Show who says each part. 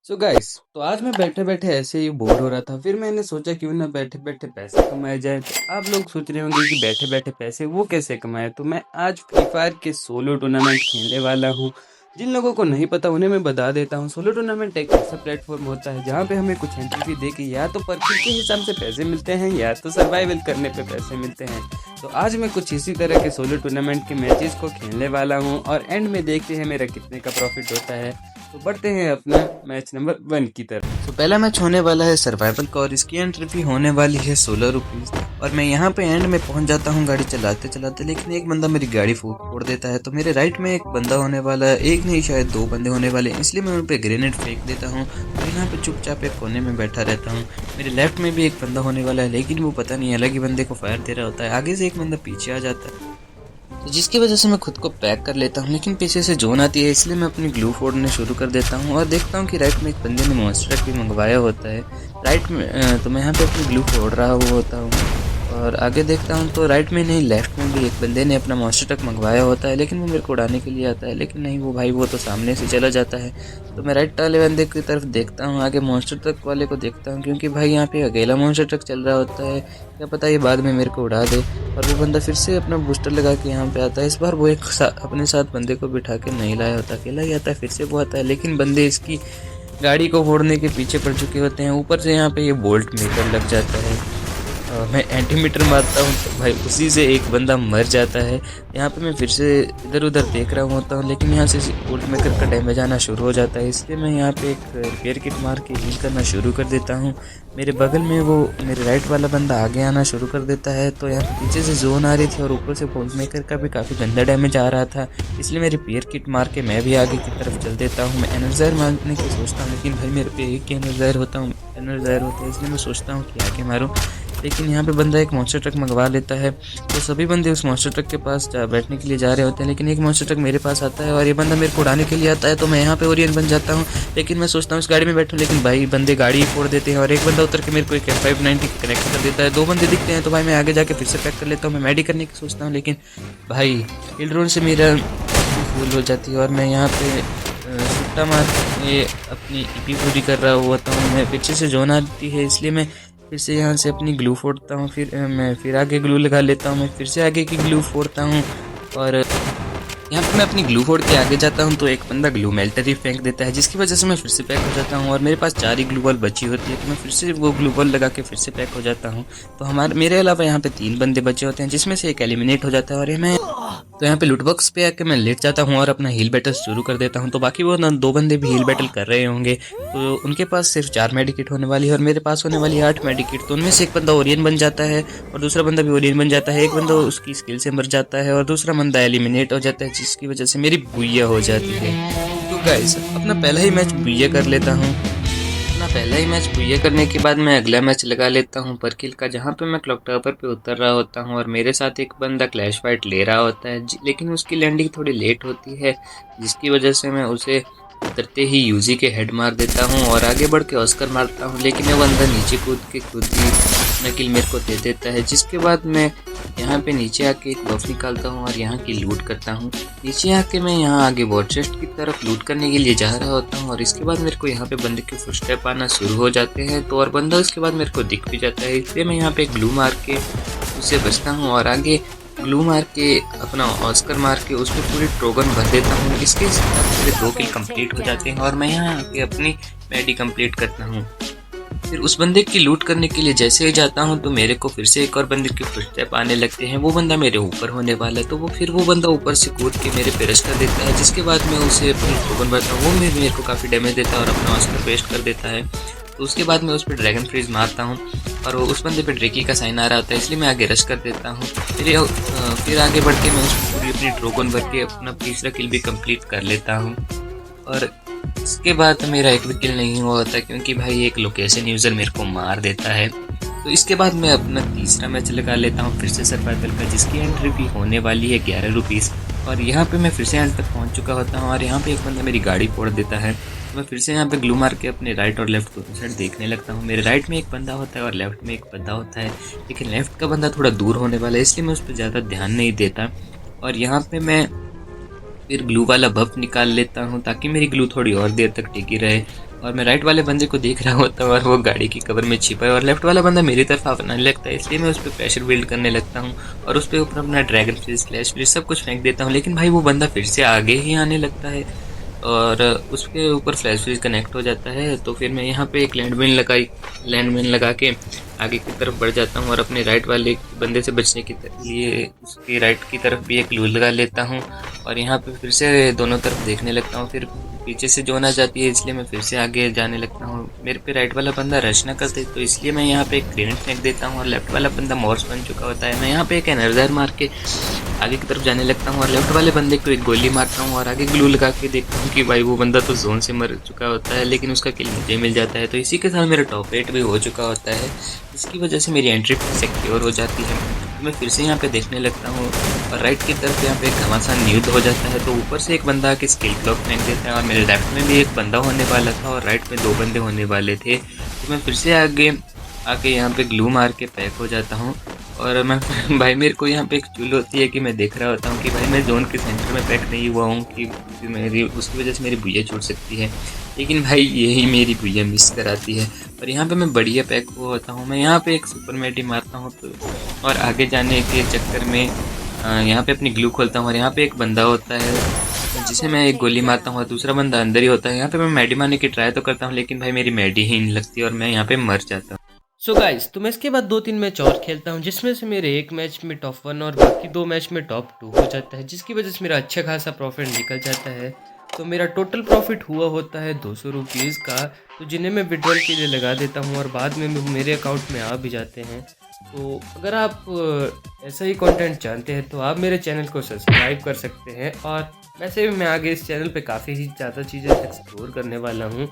Speaker 1: So guys, तो आज मैं बैठे बैठे ऐसे ही बोर हो रहा था। फिर मैंने सोचा क्यों ना बैठे बैठे पैसे कमाए जाए। तो आप लोग सोच रहे होंगे कि बैठे बैठे पैसे वो कैसे कमाए। तो मैं आज फ्री फायर के सोलो टूर्नामेंट खेलने वाला हूँ। जिन लोगों को नहीं पता उन्हें मैं बता देता हूँ। सोलो टूर्नामेंट एक ऐसा प्लेटफॉर्म होता है जहाँ पे हमें कुछ एंट्री फी दे के या तो परकिल के हिसाब से पैसे मिलते हैं या तो सर्वाइवल करने पे पैसे मिलते हैं। तो आज मैं कुछ इसी तरह के सोलो टूर्नामेंट के मैचेस को खेलने वाला हूँ और एंड में देखते हैं मेरा कितने का प्रॉफिट होता है। तो बढ़ते हैं अपना मैच नंबर 1 की तरफ। तो पहला मैच होने वाला है सर्वाइवल का और इसकी एंट्री फी होने वाली है 16 रुपीज़। और मैं यहाँ पे एंड में पहुँच जाता हूँ गाड़ी चलाते चलाते, लेकिन एक बंदा मेरी गाड़ी फोड़ देता है। तो मेरे राइट में एक बंदा होने वाला है, एक नहीं शायद दो बंदे होने वाले हैं, इसलिए मैं उन पर ग्रेनेड फेंक देता हूँ और यहाँ पे चुपचाप एक कोने में बैठा रहता हूँ। मेरे लेफ्ट में भी एक बंदा होने वाला है, लेकिन वो पता नहीं अलग ही बंदे को फायर दे रहा होता है। आगे से एक बंदा पीछे आ जाता है, तो जिसकी वजह से मैं खुद को पैक कर लेता हूँ, लेकिन पीछे से जोन आती है, इसलिए मैं अपनी ग्लू फोड़ने शुरू कर देता हूँ और देखता हूँ कि राइट में एक बंदे ने मॉन्स्टर भी मंगवाया होता है। राइट में तो मैं यहाँ पे अपनी ग्लू फोड़ रहा हुआ होता हूँ और आगे देखता हूँ तो राइट में नहीं लेफ्ट में भी एक बंदे ने अपना मॉन्स्टर ट्रक मंगवाया होता है, लेकिन वो मेरे को उड़ाने के लिए आता है। लेकिन नहीं, वो भाई वो तो सामने से चला जाता है। तो मैं राइट वाले बंदे की तरफ देखता हूँ, आगे मॉन्स्टर ट्रक वाले को देखता हूँ, क्योंकि भाई यहाँ पे अकेला मॉन्स्टर ट्रक चल रहा होता है, क्या पता ये बाद में मेरे को उड़ा दे। और वो बंदा फिर से अपना बूस्टर लगा के यहाँ पे आता है। इस बार वो अपने साथ बंदे को बिठा के नहीं लाया होता, अकेला ही आता है। फिर से वो आता है, लेकिन बंदे इसकी गाड़ी को फोड़ने के पीछे पड़ चुके होते हैं। ऊपर से यहाँ पे ये बोल्ट मेकर लग जाता है। मैं एंटीमीटर मारता हूँ तो भाई उसी से एक बंदा मर जाता है। यहाँ पे मैं फिर से इधर उधर देख रहा होता हूँ, लेकिन यहाँ से बोल्ट मेकर का डैमेज आना शुरू हो जाता है, इसलिए मैं यहाँ पे एक रिपेयर किट मार के हील करना शुरू कर देता हूँ। मेरे बगल में वो मेरे राइट वाला बंदा आगे आना शुरू कर देता है, तो यहाँ पे पीछे से जोन आ रही थी और ऊपर से बोल्ट मेकर का भी काफ़ी गंदा डैमेज आ रहा था, इसलिए मैं रिपेयर किट मार के मैं भी आगे की तरफ चल देता हूँ। मैं एनर्जायर मारने की सोचता हूँ, लेकिन भाई मेरे पे एक ही एनर्जायर होता है, इसलिए मैं सोचता हूँ कि आगे मारूँ। लेकिन यहाँ पे बंदा एक मॉन्स्टर ट्रक मंगवा लेता है, तो सभी बंदे उस मॉन्स्टर ट्रक के पास बैठने के लिए जा रहे होते हैं, लेकिन एक मॉन्स्टर ट्रक मेरे पास आता है और ये बंदा मेरे को उड़ाने के लिए आता है। तो मैं यहाँ पे ओरियन बन जाता हूँ, लेकिन मैं सोचता हूँ इस गाड़ी में बैठूँ, लेकिन भाई बंदे गाड़ी फोड़ देते हैं और एक बंदा उतर के मेरे को एक F590 कनेक्ट कर देता है। दो बंदे दिखते हैं, तो भाई मैं आगे जाके फिर से पैक कर लेता हूँ। मैं मैडी करने की सोचता हूँ, लेकिन भाई किल ड्रोन से मेरा फुल हो जाती है और मैं यहाँ पे सुट्टा मार के अपनी ईपी पूरी कर रहा होता हूँ। मैं पीछे से जोन आती है, इसलिए मैं फिर से यहाँ से अपनी ग्लू फोड़ता हूँ। फिर आगे ग्लू लगा लेता हूँ। मैं फिर से आगे की ग्लू फोड़ता हूँ और यहाँ पे मैं अपनी ग्लू फोड़ के आगे जाता हूँ, तो एक बंदा ग्लू मेल्टर ही फेंक देता है, जिसकी वजह से मैं फिर से पैक हो जाता हूँ और मेरे पास 4 ही ग्लू बॉल बची होती है, तो मैं फिर से वो ग्लू बॉल लगा के फिर से पैक हो जाता हूँ। तो मेरे अलावा यहाँ पे 3 बंदे बचे होते हैं, जिसमें से एक एलिमिनेट हो जाता है और तो यहाँ पे लूट बॉक्स पे आके मैं लेट जाता हूँ और अपना हील बैटल शुरू कर देता हूँ। तो बाकी वो 2 बंदे भी हील बैटल कर रहे होंगे, तो उनके पास सिर्फ 4 मेडिकेट होने वाली है और मेरे पास होने वाली 8 मेडिकेट। तो उनमें से एक बंदा ओरियन बन जाता है और दूसरा बंदा भी ओरियन बन जाता है। एक बंदा उसकी स्किल से मर जाता है और दूसरा बंदा एलिमिनेट हो जाता है, जिसकी वजह से मेरी बुइया हो जाती है। तो गाइस, अपना पहला ही मैच बुइया कर लेता हूँ। पहला ही मैच बुइया करने के बाद मैं अगला मैच लगा लेता हूँ परकिल का, जहाँ पे मैं क्लॉक टावर पे उतर रहा होता हूँ और मेरे साथ एक बंदा क्लैश फाइट ले रहा होता है, लेकिन उसकी लैंडिंग थोड़ी लेट होती है, जिसकी वजह से मैं उसे उतरते ही यूजी के हेड मार देता हूँ और आगे बढ़ के ऑस्कर मारता हूँ, लेकिन वो बंदा नीचे कूद ही अपना किल मेरे को दे देता है। जिसके बाद मैं यहाँ पे नीचे आके एक बफ निकालता हूँ और यहाँ की लूट करता हूँ। नीचे आके मैं यहाँ आगे वॉर चेस्ट की तरफ लूट करने के लिए जा रहा होता हूँ और इसके बाद मेरे को यहाँ पे बंदे के फुटस्टेप आना शुरू हो जाते हैं, तो और बंदा उसके बाद मेरे को दिख भी जाता है, इसलिए मैं यहाँ पे ग्लू मार के उससे बचता हूँ और आगे ग्लू मार के अपना ऑस्कर मार के उस पर पूरी ट्रोगन भर देता हूँ। इसके साथ मेरे 2 किल कंप्लीट हो जाते हैं और मैं यहाँ आके अपनी मैडी कंप्लीट करता हूँ। फिर उस बंदे की लूट करने के लिए जैसे ही जाता हूँ, तो मेरे को फिर से एक और बंदे के फुटस्टेप आने लगते हैं। वो बंदा मेरे ऊपर होने वाला है, तो वो बंदा ऊपर से कूद के मेरे पे रश कर देता है, जिसके बाद मैं उसे अपनी टोकन भरता हूँ। वो मेरे को काफ़ी डैमेज देता है और अपना ऑस्कर वेस्ट कर देता है। तो उसके बाद मैं उस पर ड्रैगन फ्रीज मारता हूँ और उस बंदे पे ड्रेकी का साइन आ रहा होता है, इसलिए मैं आगे रश कर देता हूँ। फिर आगे बढ़ के मैं उसको पूरी अपनी ड्रोगन भर के अपना तीसरा किल भी कंप्लीट कर लेता हूँ और इसके बाद मेरा एक भी किल नहीं हुआ होता, क्योंकि भाई एक लोकेशन यूज़र मेरे को मार देता है। तो इसके बाद मैं अपना तीसरा मैच लगा लेता हूँ फिर से सर्वाइवल का, जिसकी एंट्री भी होने वाली है 11 रुपीज़। और यहाँ पे मैं फिर से एंड तक पहुँच चुका होता हूँ और यहाँ पे एक बंदा मेरी गाड़ी फोड़ देता है। तो मैं फिर से यहाँ पे ग्लू मार के अपने राइट और लेफ्ट दोनों साइड देखने लगता हूँ। मेरे राइट में एक बंदा होता है और लेफ्ट में एक बंदा होता है, लेकिन लेफ्ट का बंदा थोड़ा दूर होने वाला है, इसलिए मैं उस पर ज़्यादा ध्यान नहीं देता। और यहाँ पे मैं
Speaker 2: फिर ग्लू वाला बफ निकाल लेता हूँ ताकि मेरी ग्लू थोड़ी और देर तक टिकी रहे। और मैं राइट वाले बंदे को देख रहा होता हूँ और वो गाड़ी की कवर में छिपा है और लेफ्ट वाला बंदा मेरी तरफ आने लगता है, इसलिए मैं उस पर प्रेशर बिल्ड करने लगता हूँ और उस पर ऊपर अपना ड्रैगन फ्लिश, फ्लैश फ्लिश सब कुछ फेंक देता हूँ। लेकिन भाई वो बंदा फिर से आगे ही आने लगता है और उसके ऊपर फ्लैश फ्लिश कनेक्ट हो जाता है। तो फिर मैं यहाँ पे एक लैंडमाइन लगा के आगे की तरफ बढ़ जाता हूँ और अपने राइट वाले बंदे से बचने के लिए उसकी राइट की तरफ भी एक ग्लू लगा लेता हूँ और यहाँ पे फिर से दोनों तरफ देखने लगता हूँ। फिर पीछे से जोन आ जाती है, इसलिए मैं फिर से आगे जाने लगता हूँ। मेरे पे राइट वाला बंदा रश ना करते, तो इसलिए मैं यहाँ पे एक ग्रेनेड फेंक देता हूँ और लेफ्ट वाला बंदा मॉर्स बन चुका होता है। मैं यहाँ पे एक एनर्जाइजर मार के आगे की तरफ जाने लगता हूँ और लेफ्ट वाले बंदे को एक गोली मारता हूँ और आगे ग्लू लगा के देखता हूँ कि भाई वो बंदा तो जोन से मर चुका होता है, लेकिन उसका किल मुझे मिल जाता है। तो इसी के साथ मेरा टॉप 8 भी हो चुका होता है, इसकी वजह से मेरी एंट्री सिक्योर हो जाती है। तो मैं फिर से यहाँ पे देखने लगता हूँ और राइट की तरफ यहाँ पे एक घमासान युद्ध हो जाता है। तो ऊपर से एक बंदा आके स्किल ब्लॉक फेंक देता है और मेरे लेफ्ट में भी एक बंदा होने वाला था और राइट में 2 बंदे होने वाले थे। तो मैं फिर से आके यहाँ पे ग्लू मार के पैक हो जाता हूँ और मैं भाई मेरे को यहाँ पे एक चूल होती है कि मैं देख रहा होता हूँ कि भाई मैं जोन के सेंटर में पैक नहीं हुआ हूँ कि मेरी उसकी वजह से मेरी भुइया छूट सकती है, लेकिन भाई यही मेरी भुइया मिस कराती है। और यहाँ पे मैं बढ़िया पैक हुआ होता हूँ। मैं यहाँ पे एक सुपर मैडी मारता हूँ तो और आगे जाने के चक्कर में यहाँ पे अपनी ग्लू खोलता हूँ और यहाँ पे एक बंदा होता है जिसे मैं एक गोली मारता हूँ और दूसरा बंदा अंदर ही होता है। यहाँ पे मैं मैडी मारने की ट्राई तो करता हूँ, लेकिन भाई मेरी मैडी ही नहीं लगती और मैं यहाँ पे मर जाता हूँ।
Speaker 3: सो गाइस, तो मैं इसके बाद 2-3 मैच और खेलता हूँ, जिसमें से मेरे एक मैच में टॉप 1 और बाकी 2 मैच में टॉप 2 हो जाता है, जिसकी वजह से मेरा अच्छा खासा प्रॉफिट निकल जाता है। तो मेरा टोटल प्रॉफिट हुआ होता है 200 रुपीज़ का, तो जिन्हें मैं विड्रॉल के लिए लगा देता हूँ और बाद में मेरे अकाउंट में आ भी जाते हैं। तो अगर आप ऐसा ही कंटेंट चाहते हैं तो आप मेरे चैनल को सब्सक्राइब कर सकते हैं। और वैसे भी मैं आगे इस चैनल पे काफ़ी ही ज़्यादा चीज़ें एक्सप्लोर करने वाला हूँ।